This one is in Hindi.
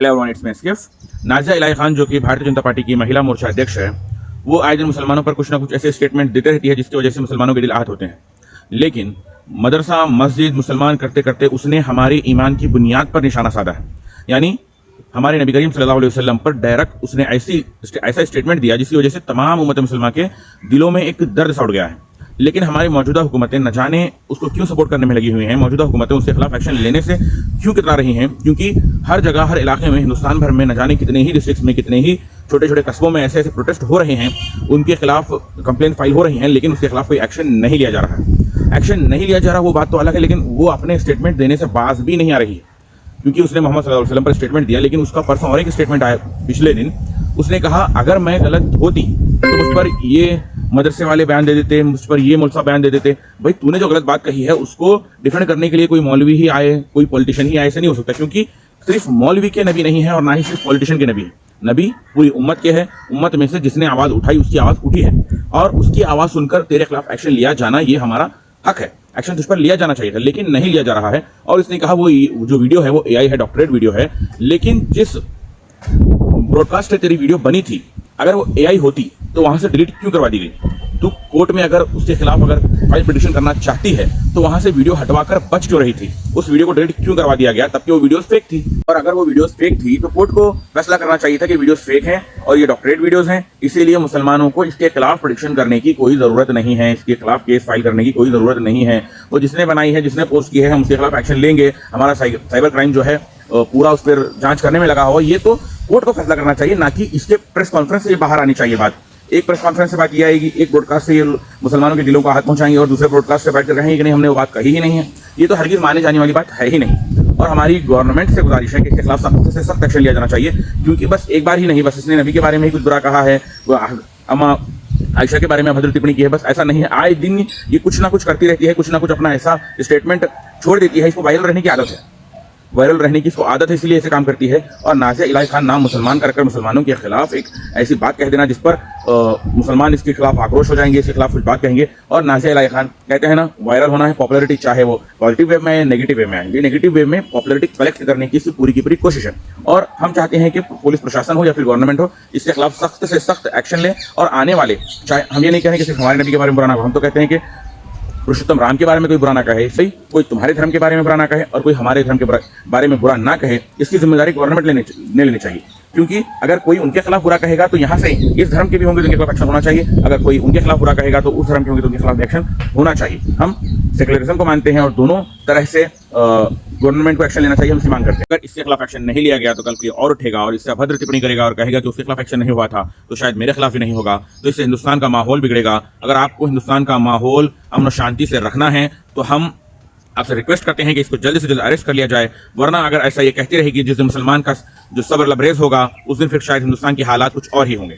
नाज़िया इलाही खान जो कि भारतीय जनता पार्टी की महिला मोर्चा अध्यक्ष है, वो आए दिन मुसलमानों पर कुछ ना कुछ ऐसे स्टेटमेंट देते रहती है जिसकी वजह से मुसलमानों के दिल आहत होते हैं। लेकिन मदरसा मस्जिद मुसलमान करते करते उसने हमारे ईमान की बुनियाद पर निशाना साधा है। यानी हमारे नबी करीम सल्लल्लाहु अलैहि वसल्लम पर डायरेक्ट उसने ऐसा स्टेटमेंट दिया जिसकी वजह से तमाम उम्मत मुसलमान के दिलों में एक दर्द सा उड़ गया है। लेकिन हमारी मौजूदा हुकूमतें न जाने उसको क्यों सपोर्ट करने में लगी हुई हैं, मौजूदा हुकूमतें उसके खिलाफ एक्शन लेने से क्यों कतरा रही हैं, क्योंकि हर जगह हर इलाके में हिंदुस्तान भर में न जाने कितने ही डिस्ट्रिक्ट्स में कितने ही छोटे छोटे कस्बों में ऐसे ऐसे प्रोटेस्ट हो रहे हैं, उनके खिलाफ कंप्लेंट फाइल हो रही हैं, लेकिन उसके खिलाफ कोई एक्शन नहीं लिया जा रहा है। एक्शन नहीं लिया जा रहा वो बात तो अलग है, लेकिन वो अपने स्टेटमेंट देने से बाज भी नहीं आ रही है। क्योंकि उसने मोहम्मद सल्लल्लाहु अलैहि वसल्लम पर स्टेटमेंट दिया, लेकिन उसका परसों और एक स्टेटमेंट आया पिछले दिन, उसने कहा अगर मैं गलत होती तो मुझ पर ये मदरसे वाले बयान दे देते, मुझ पर ये मुल्सा बयान दे देते। भाई तूने जो गलत बात कही है उसको डिफेंड करने के लिए कोई मौलवी ही आए, कोई पॉलिटिशियन ही आए, ऐसे नहीं हो सकता। क्योंकि सिर्फ मौलवी के नबी नहीं है और ना ही सिर्फ पॉलिटिशियन के नबी है, नबी पूरी उम्मत के है। उम्मत में से जिसने आवाज उठाई उसकी आवाज उठी है और उसकी आवाज सुनकर तेरे खिलाफ एक्शन लिया जाना ये हमारा हक है। एक्शन तुझ पर लिया जाना चाहिए था, लेकिन नहीं लिया जा रहा है। और इसने कहा वो जो वीडियो है वो AI है, डॉक्टरेट वीडियो है, लेकिन जिस ब्रॉडकास्ट से तेरी वीडियो बनी थी अगर वो AI होती तो वहां से डिलीट क्यों करवा दी गई? तो कोर्ट में अगर उसके खिलाफ अगर फाइल पिटीशन करना चाहती है तो वहां से वीडियो हटवाकर बच क्यों रही थी? उस वीडियो को डिलीट क्यों करवा दिया गया? तबकि वो वीडियोस फेक थी। और अगर वो वीडियोस फेक थी तो कोर्ट को फैसला करना चाहिए था कि वीडियोस फेक हैं और ये डॉक्टरेट वीडियोस हैं, इसीलिए मुसलमानों को इसके खिलाफ पिटीशन करने की कोई जरूरत नहीं है, इसके खिलाफ केस फाइल करने की कोई जरूरत नहीं है। वो जिसने बनाई है, जिसने पोस्ट की है, हम उसके खिलाफ एक्शन लेंगे। हमारा साइबर क्राइम जो है पूरा उस पर जांच करने में लगा हुआ, ये तो कोर्ट को फैसला करना चाहिए, ना कि इसके प्रेस कॉन्फ्रेंस से ये बाहर आनी चाहिए बात। एक प्रेस कॉन्फ्रेंस से बात की आएगी, एक ब्रॉडकास्ट से ये मुसलमानों के दिलों को हाथ पहुंचाएंगे और दूसरे ब्रॉडकास्ट से बैठकर कहेंगे कि नहीं हमने वो बात कही ही नहीं है। ये तो हरगिज़ माने जाने वाली बात है ही नहीं। और हमारी गवर्नमेंट से गुजारिश है कि इसके खिलाफ सख्त से सख्त एक्शन लिया जाना चाहिए, क्योंकि बस एक बार ही नहीं, बस इसने नबी के बारे में ही कुछ बुरा कहा है, अम्मा आयशा के बारे में अभद्र टिप्पणी की है, बस ऐसा नहीं है। आए दिन ये कुछ ना कुछ करती रहती है, कुछ ना कुछ अपना ऐसा स्टेटमेंट छोड़ देती है। इसको वायरल रहने की आदत है, वायरल रहने की इसको आदत है, इसलिए ऐसे काम करती है। और नाज़िया इलाही खान नाम मुसलमान कर मुसलमानों के खिलाफ एक ऐसी बात कह देना जिस पर मुसलमान इसके खिलाफ आक्रोश हो जाएंगे, इसके खिलाफ कुछ बात कहेंगे। और नाज़िया इलाही खान कहते हैं ना, वायरल होना है, पॉपुलैरिटी चाहे वो पॉजिटिव वे में या नेगेटिव वे में आए, ये नेगेटिव वे में पॉपुलैरिटी कलेक्ट करने की इसकी पूरी की पूरी कोशिश है। और हम चाहते हैं कि पुलिस प्रशासन हो या फिर गवर्नमेंट हो, इसके खिलाफ सख्त से सख्त एक्शन ले। और आने वाले, चाहे हम ये नहीं कहें कि सिर्फ हमारे नबी के बारे में बुरा ना हो, हम तो कहते हैं कि पुरुषोत्तम राम के बारे में कोई बुरा ना कहे, सही, कोई तुम्हारे धर्म के बारे में बुरा ना कहे और कोई हमारे धर्म के बारे में बुरा ना कहे, इसकी जिम्मेदारी गवर्नमेंट लेनी चाहिए। क्योंकि अगर कोई उनके खिलाफ बुरा कहेगा तो यहाँ से इस धर्म के भी होंगे तो उनके खिलाफ एक्शन होना चाहिए, अगर कोई उनके खिलाफ बुरा कहेगा तो उस धर्म के होंगे तो उनके खिलाफ एक्शन होना चाहिए। हम सेकुलरिज्म को मानते हैं और दोनों तरह से गवर्नमेंट को एक्शन लेना चाहिए, हम इसी मांग करते हैं। अगर इसके खिलाफ एक्शन नहीं लिया गया तो कल कोई और उठेगा और इससे अभद्र टिप्पणी करेगा और कहेगा कि उसके खिलाफ एक्शन नहीं हुआ था तो शायद मेरे खिलाफ ही नहीं होगा, तो इससे हिंदुस्तान का माहौल बिगड़ेगा। अगर आपको हिंदुस्तान का माहौल अमन और शांति से रखना है तो हम आपसे रिक्वेस्ट करते हैं कि इसको जल्द से जल्द अरेस्ट कर लिया जाए, वरना अगर ऐसा ये कहती रहेगी जिस दिन मुसलमान का जो सब्र लबरेज होगा उस दिन फिर शायद हिंदुस्तान की हालात कुछ और ही होंगे।